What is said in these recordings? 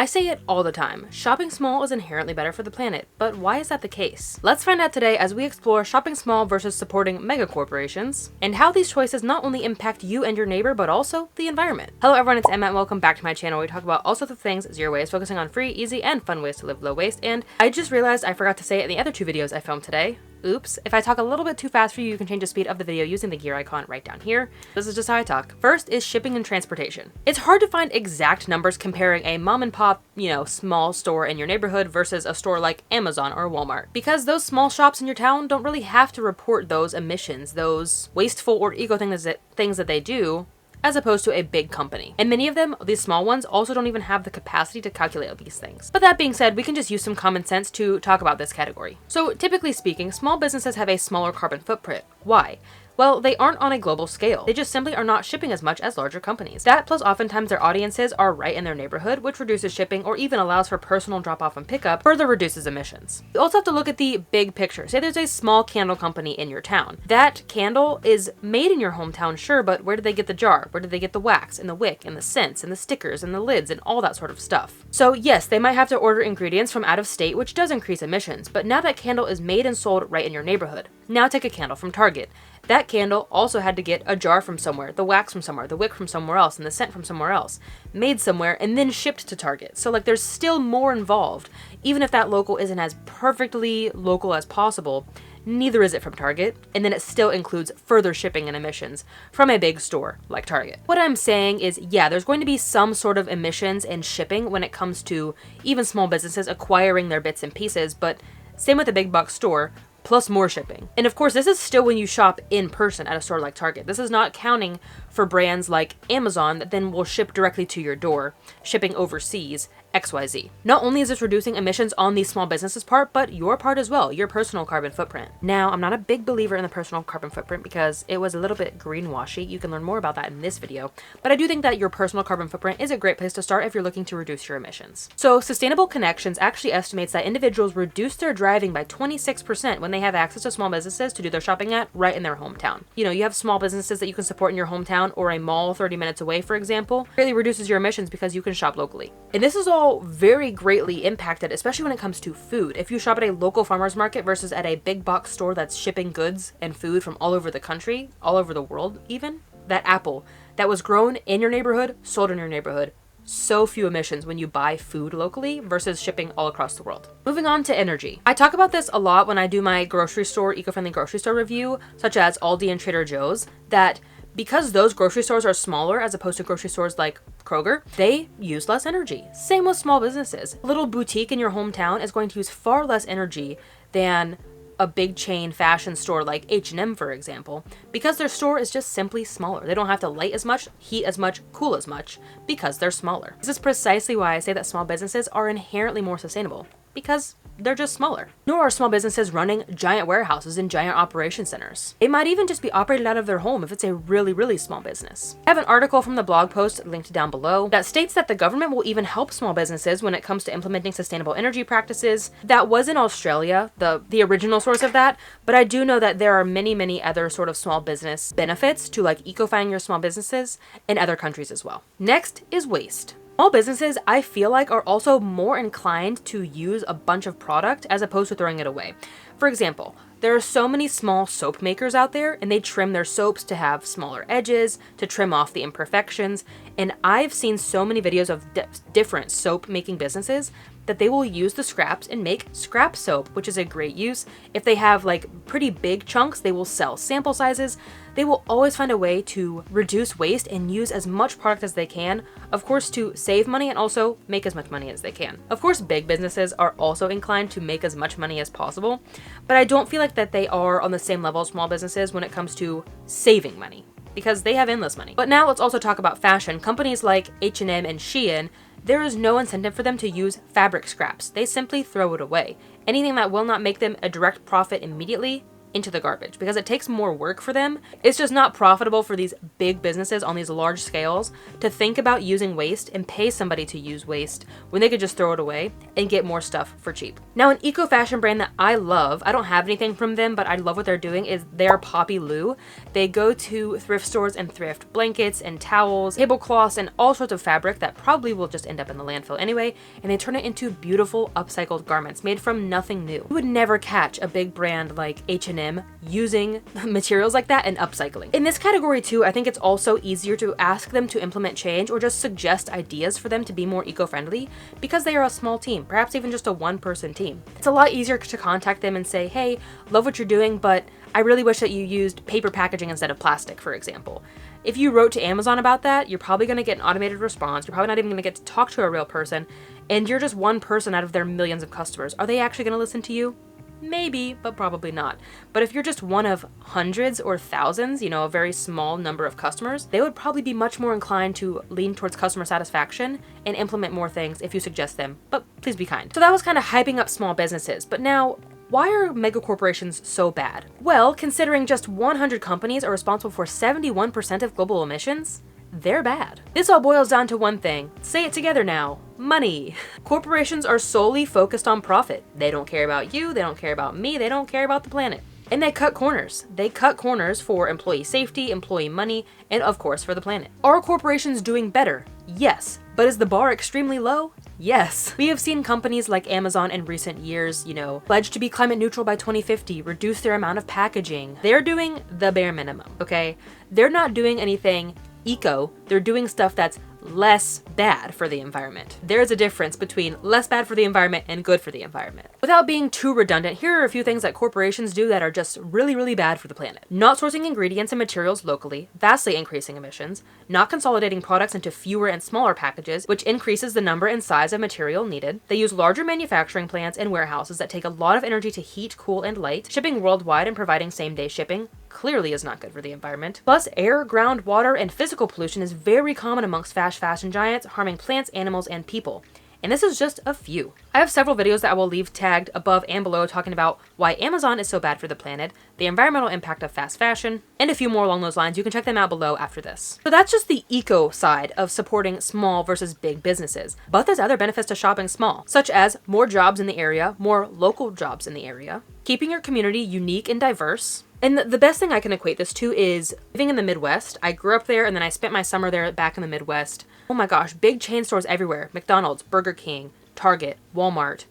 I say it all the time, shopping small is inherently better for the planet, but why is that the case? Let's find out today as we explore shopping small versus supporting mega corporations, and how these choices not only impact you and your neighbor, but also the environment. Hello everyone, it's Emma and welcome back to my channel where we talk about all sorts of things zero waste, focusing on free, easy, and fun ways to live low waste. And I just realized I forgot to say it in the other two videos I filmed today. Oops. If I talk a little bit too fast for you, you can change the speed of the video using the gear icon right down here. This is just how I talk. First is shipping and transportation. It's hard to find exact numbers comparing a mom and pop, small store in your neighborhood versus a store like Amazon or Walmart, because those small shops in your town don't really have to report those emissions, those wasteful or eco things that they do, as opposed to a big company. And many of them, these small ones, also don't even have the capacity to calculate these things. But that being said, we can just use some common sense to talk about this category. So typically speaking, small businesses have a smaller carbon footprint. Why? Well, they aren't on a global scale. They just simply are not shipping as much as larger companies. That plus oftentimes their audiences are right in their neighborhood, which reduces shipping or even allows for personal drop-off and pickup, further reduces emissions. You also have to look at the big picture. Say there's a small candle company in your town. That candle is made in your hometown, sure, but where did they get the jar? Where did they get the wax and the wick and the scents and the stickers and the lids and all that sort of stuff? So yes, they might have to order ingredients from out of state, which does increase emissions, but now that candle is made and sold right in your neighborhood. Now take a candle from Target. That candle also had to get a jar from somewhere, the wax from somewhere, the wick from somewhere else, and the scent from somewhere else, made somewhere, and then shipped to Target. So there's still more involved. Even if that local isn't as perfectly local as possible, neither is it from Target, and then it still includes further shipping and emissions from a big store like Target. What I'm saying is, yeah, there's going to be some sort of emissions and shipping when it comes to even small businesses acquiring their bits and pieces, but same with a big box store, plus more shipping. And of course, this is still when you shop in person at a store like Target. This is not counting for brands like Amazon that then will ship directly to your door, shipping overseas, XYZ. Not only is this reducing emissions on these small businesses part, but your part as well, your personal carbon footprint. Now, I'm not a big believer in the personal carbon footprint because it was a little bit greenwashy. You can learn more about that in this video, but I do think that your personal carbon footprint is a great place to start if you're looking to reduce your emissions. So Sustainable Connections actually estimates that individuals reduce their driving by 26% when they have access to small businesses to do their shopping at right in their hometown. You have small businesses that you can support in your hometown or a mall 30 minutes away, for example, greatly reduces your emissions because you can shop locally. And this is all very greatly impacted, especially when it comes to food. If you shop at a local farmer's market versus at a big box store that's shipping goods and food from all over the country, all over the world even, that apple that was grown in your neighborhood, sold in your neighborhood, so few emissions when you buy food locally versus shipping all across the world. Moving on to energy. I talk about this a lot when I do my grocery store, eco-friendly grocery store review, such as Aldi and Trader Joe's, that because those grocery stores are smaller as opposed to grocery stores like Kroger, they use less energy. Same with small businesses. A little boutique in your hometown is going to use far less energy than a big chain fashion store like H&M, for example, because their store is just simply smaller. They don't have to light as much, heat as much, cool as much, because they're smaller. This is precisely why I say that small businesses are inherently more sustainable, because they're just smaller. Nor are small businesses running giant warehouses and giant operation centers. It might even just be operated out of their home if it's a really, really small business. I have an article from the blog post linked down below that states that the government will even help small businesses when it comes to implementing sustainable energy practices. That was in Australia, the original source of that, but I do know that there are many, many other sort of small business benefits to eco-finding your small businesses in other countries as well. Next is waste. Small businesses, I feel like, are also more inclined to use a bunch of product as opposed to throwing it away. For example, there are so many small soap makers out there and they trim their soaps to have smaller edges, to trim off the imperfections. And I've seen so many videos of different soap making businesses that they will use the scraps and make scrap soap, which is a great use. If they have pretty big chunks, they will sell sample sizes. They will always find a way to reduce waste and use as much product as they can, of course, to save money and also make as much money as they can. Of course, big businesses are also inclined to make as much money as possible, but I don't feel like that they are on the same level as small businesses when it comes to saving money, because they have endless money. But now let's also talk about fashion. Companies like H&M and Shein, there is no incentive for them to use fabric scraps. They simply throw it away. Anything that will not make them a direct profit immediately, into the garbage because it takes more work for them. It's just not profitable for these big businesses on these large scales to think about using waste and pay somebody to use waste when they could just throw it away and get more stuff for cheap. Now, an eco fashion brand that I love, I don't have anything from them, but I love what they're doing, is their Poppy Lou. They go to thrift stores and thrift blankets and towels, tablecloths, and all sorts of fabric that probably will just end up in the landfill anyway, and they turn it into beautiful upcycled garments made from nothing new. You would never catch a big brand like H&M using materials like that and upcycling. In this category too, I think it's also easier to ask them to implement change or just suggest ideas for them to be more eco-friendly because they are a small team, perhaps even just a one-person team. It's a lot easier to contact them and say, hey, love what you're doing, but I really wish that you used paper packaging instead of plastic, for example. If you wrote to Amazon about that, you're probably going to get an automated response. You're probably not even going to get to talk to a real person, and you're just one person out of their millions of customers. Are they actually going to listen to you? Maybe, but probably not. But if you're just one of hundreds or thousands, a very small number of customers, they would probably be much more inclined to lean towards customer satisfaction and implement more things if you suggest them. But please be kind. So that was kind of hyping up small businesses. But now, why are megacorporations so bad? Well, considering just 100 companies are responsible for 71% of global emissions, they're bad. This all boils down to one thing. Say it together now. Money. Corporations are solely focused on profit. They don't care about you, they don't care about me, they don't care about the planet. And they cut corners. They cut corners for employee safety, employee money, and of course for the planet. Are corporations doing better? Yes. But is the bar extremely low? Yes. We have seen companies like Amazon in recent years, pledge to be climate neutral by 2050, reduce their amount of packaging. They're doing the bare minimum, okay? They're not doing anything eco, they're doing stuff that's less bad for the environment. There's a difference between less bad for the environment and good for the environment. Without being too redundant, here are a few things that corporations do that are just really, really bad for the planet. Not sourcing ingredients and materials locally, vastly increasing emissions, not consolidating products into fewer and smaller packages, which increases the number and size of material needed. They use larger manufacturing plants and warehouses that take a lot of energy to heat, cool, and light. Shipping worldwide and providing same-day shipping clearly is not good for the environment. Plus, air, ground, water, and physical pollution is very common amongst fast fashion giants, harming plants, animals, and people. And this is just a few. I have several videos that I will leave tagged above and below talking about why Amazon is so bad for the planet, the environmental impact of fast fashion, and a few more along those lines. You can check them out below after this. So that's just the eco side of supporting small versus big businesses. But there's other benefits to shopping small, such as more jobs in the area, more local jobs in the area, keeping your community unique and diverse. And the best thing I can equate this to is living in the Midwest. I grew up there and then I spent my summer there back in the Midwest. Oh my gosh, big chain stores everywhere. McDonald's, Burger King, Target, Walmart,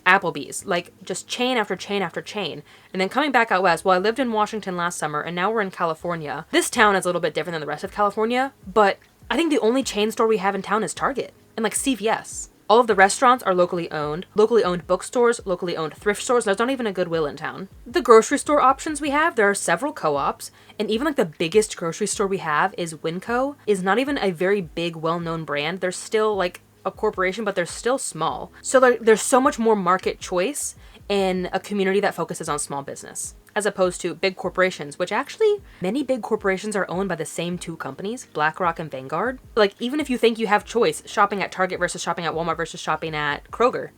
Applebee's, like just chain after chain after chain. And then coming back out west, well, I lived in Washington last summer and now we're in California. This town is a little bit different than the rest of California, but I think the only chain store we have in town is Target and like CVS. All of the restaurants are locally owned bookstores, locally owned thrift stores. There's not even a Goodwill in town. The grocery store options we have, there are several co-ops, and even like the biggest grocery store we have is Winco, is not even a very big, well-known brand. They're still like a corporation, but they're still small. So there's so much more market choice in a community that focuses on small business, as opposed to big corporations, which actually many big corporations are owned by the same two companies, BlackRock and Vanguard. Like even if you think you have choice shopping at Target versus shopping at Walmart versus shopping at Kroger,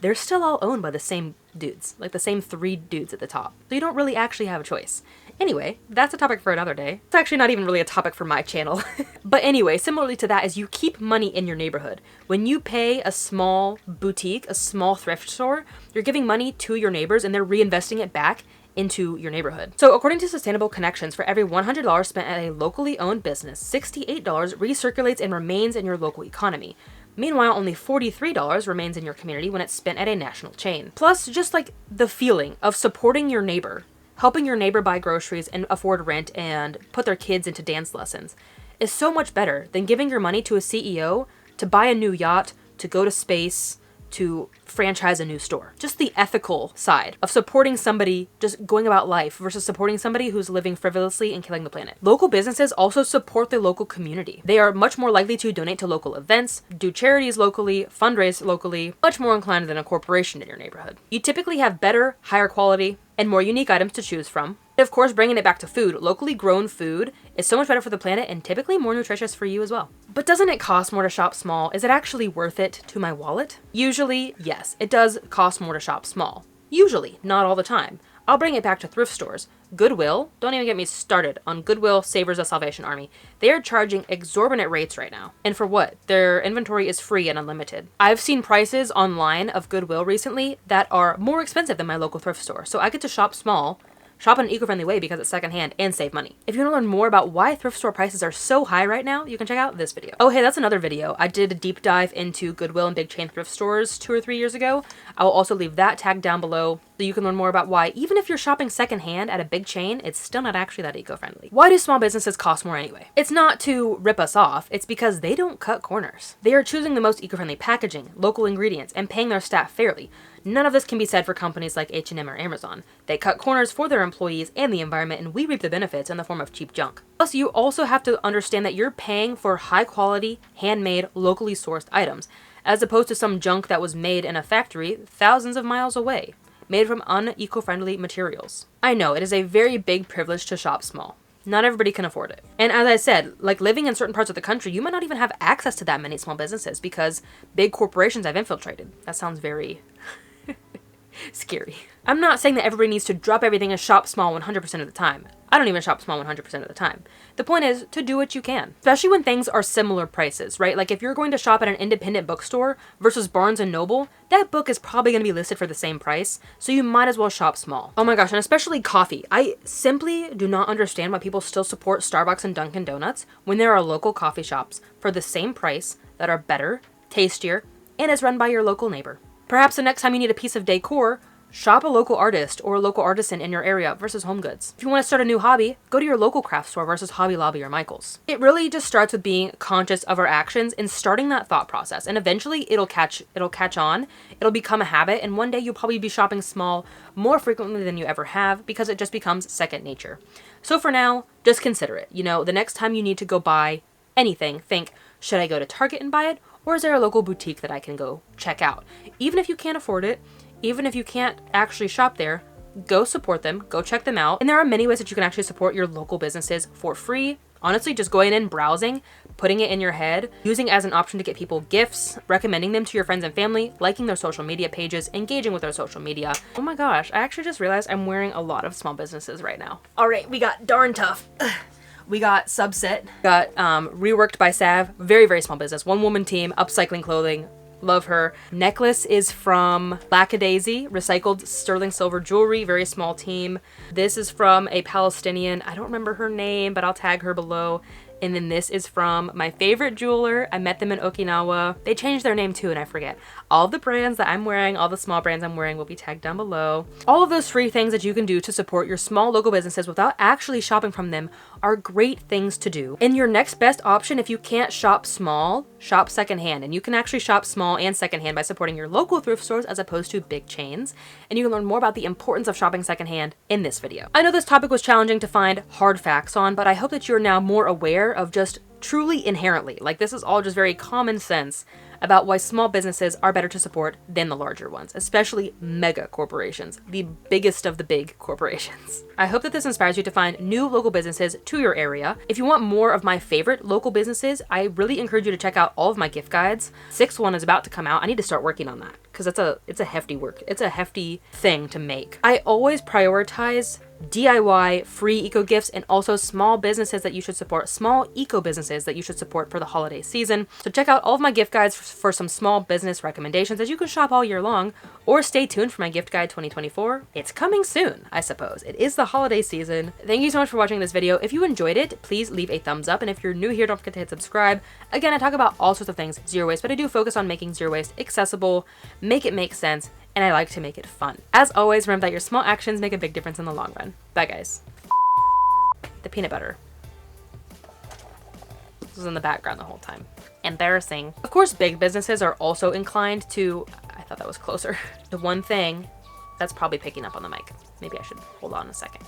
they're still all owned by the same dudes, like the same three dudes at the top. So you don't really actually have a choice. Anyway, that's a topic for another day. It's actually not even really a topic for my channel. But anyway, similarly to that is you keep money in your neighborhood. When you pay a small boutique, a small thrift store, you're giving money to your neighbors and they're reinvesting it back into your neighborhood. So according to Sustainable Connections, for every $100 spent at a locally owned business, $68 recirculates and remains in your local economy. Meanwhile, only $43 remains in your community when it's spent at a national chain. Plus, just like the feeling of supporting your neighbor, helping your neighbor buy groceries and afford rent and put their kids into dance lessons is so much better than giving your money to a CEO to buy a new yacht, to go to space, to franchise a new store. Just the ethical side of supporting somebody just going about life versus supporting somebody who's living frivolously and killing the planet. Local businesses also support the local community. They are much more likely to donate to local events, do charities locally, fundraise locally, much more inclined than a corporation in your neighborhood. You typically have better, higher quality, and more unique items to choose from. And of course, bringing it back to food, locally grown food is so much better for the planet and typically more nutritious for you as well. But doesn't it cost more to shop small? Is it actually worth it to my wallet? Usually, yes, it does cost more to shop small. Usually, not all the time. I'll bring it back to thrift stores. Goodwill, don't even get me started on Goodwill, Savers of Salvation Army. They are charging exorbitant rates right now. And for what? Their inventory is free and unlimited. I've seen prices online of Goodwill recently that are more expensive than my local thrift store. So I get to shop small, shop in an eco-friendly way because it's secondhand, and save money. If you want to learn more about why thrift store prices are so high right now, you can check out this video. Oh, hey, that's another video. I did a deep dive into Goodwill and big chain thrift stores 2 or 3 years ago. I will also leave that tag down below so you can learn more about why, even if you're shopping secondhand at a big chain, it's still not actually that eco-friendly. Why do small businesses cost more anyway? It's not to rip us off, it's because they don't cut corners. They are choosing the most eco-friendly packaging, local ingredients, and paying their staff fairly. None of this can be said for companies like H&M or Amazon. They cut corners for their employees and the environment, and we reap the benefits in the form of cheap junk. Plus, you also have to understand that you're paying for high-quality, handmade, locally sourced items, as opposed to some junk that was made in a factory thousands of miles away, made from un-eco-friendly materials. I know, it is a very big privilege to shop small. Not everybody can afford it. And as I said, like living in certain parts of the country, you might not even have access to that many small businesses because big corporations have infiltrated. That sounds very scary. I'm not saying that everybody needs to drop everything and shop small 100% of the time. I don't even shop small 100% of the time. The point is to do what you can, especially when things are similar prices, right? Like if you're going to shop at an independent bookstore versus Barnes & Noble, that book is probably going to be listed for the same price, so you might as well shop small. Oh my gosh, and especially coffee. I simply do not understand why people still support Starbucks and Dunkin' Donuts when there are local coffee shops for the same price that are better, tastier, and is run by your local neighbor. Perhaps the next time you need a piece of decor, shop a local artist or a local artisan in your area versus Home Goods. If you want to start a new hobby, go to your local craft store versus Hobby Lobby or Michael's. It really just starts with being conscious of our actions and starting that thought process. And eventually it'll catch on, it'll become a habit, and one day you'll probably be shopping small more frequently than you ever have because it just becomes second nature. So for now, just consider it. You know, the next time you need to go buy anything, think, should I go to Target and buy it? Or is there a local boutique that I can go check out? Even if you can't afford it, even if you can't actually shop there, go support them, go check them out. And there are many ways that you can actually support your local businesses for free. Honestly, just going in, browsing, putting it in your head, using it as an option to get people gifts, recommending them to your friends and family, liking their social media pages, engaging with their social media. Oh my gosh, I actually just realized I'm wearing a lot of small businesses right now. All right, we got Darn Tough. We got Subset, got Reworked by Sav, very, very small business. One woman team, upcycling clothing, love her. Necklace is from Lackadaisy, recycled sterling silver jewelry, very small team. This is from a Palestinian, I don't remember her name, but I'll tag her below. And then this is from my favorite jeweler. I met them in Okinawa. They changed their name too, and I forget. All of the brands that I'm wearing, all the small brands I'm wearing will be tagged down below. All of those free things that you can do to support your small local businesses without actually shopping from them are great things to do. And your next best option, if you can't shop small, shop secondhand. And you can actually shop small and secondhand by supporting your local thrift stores as opposed to big chains. And you can learn more about the importance of shopping secondhand in this video. I know this topic was challenging to find hard facts on, but I hope that you're now more aware of just truly inherently, like this is all just very common sense about why small businesses are better to support than the larger ones, especially mega corporations, the biggest of the big corporations. I hope that this inspires you to find new local businesses to your area. If you want more of my favorite local businesses, I really encourage you to check out all of my gift guides. 6th one is about to come out. I need to start working on that because it's a hefty work. It's a hefty thing to make. I always prioritize DIY free eco gifts and also small businesses that you should support, small eco businesses that you should support for the holiday season. So check out all of my gift guides for some small business recommendations as you can shop all year long, or stay tuned for my gift guide 2024. It's coming soon, I suppose. It is the holiday season. Thank you so much for watching this video. If you enjoyed it, please leave a thumbs up. And if you're new here, don't forget to hit subscribe. Again, I talk about all sorts of things zero waste, but I do focus on making zero waste accessible, make it make sense, and I like to make it fun. As always, remember that your small actions make a big difference in the long run. Bye, guys. The peanut butter. This was in the background the whole time. Embarrassing. Of course, big businesses are also inclined to, I thought that was closer. The one thing that's probably picking up on the mic. Maybe I should hold on a second.